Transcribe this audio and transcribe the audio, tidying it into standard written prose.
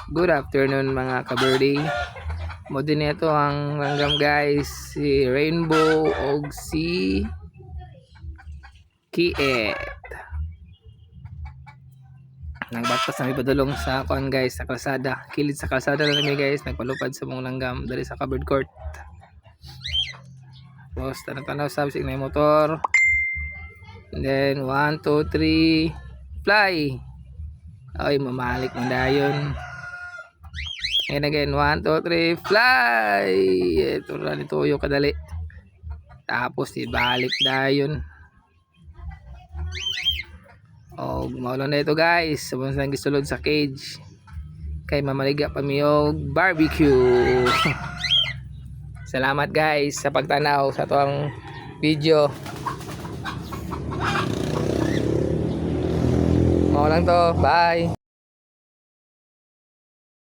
Good afternoon mga ka-birdie. Mo din ito ang langgam guys, si Rainbow o si Kiet. Nagbatas na may padulong sa kuan guys, sa kalsada. Kilid sa kalsada na namin guys, nagpalupad sa mga langgam dali sa covered court. Tapos tanong-tanaw sabi sa inay motor. And then 1, 2, 3 fly. Ay mamalik man dayon. And again, 1, 2, 3, fly! Ito na nituyo kadali. Tapos, ibalik dayon. O, maulan na ito guys. Sabon sa gisulod sa cage. Kay mamaliga pa miyog barbecue. Salamat guys sa pagtanaw sa tuwang video. Maulan to. Bye!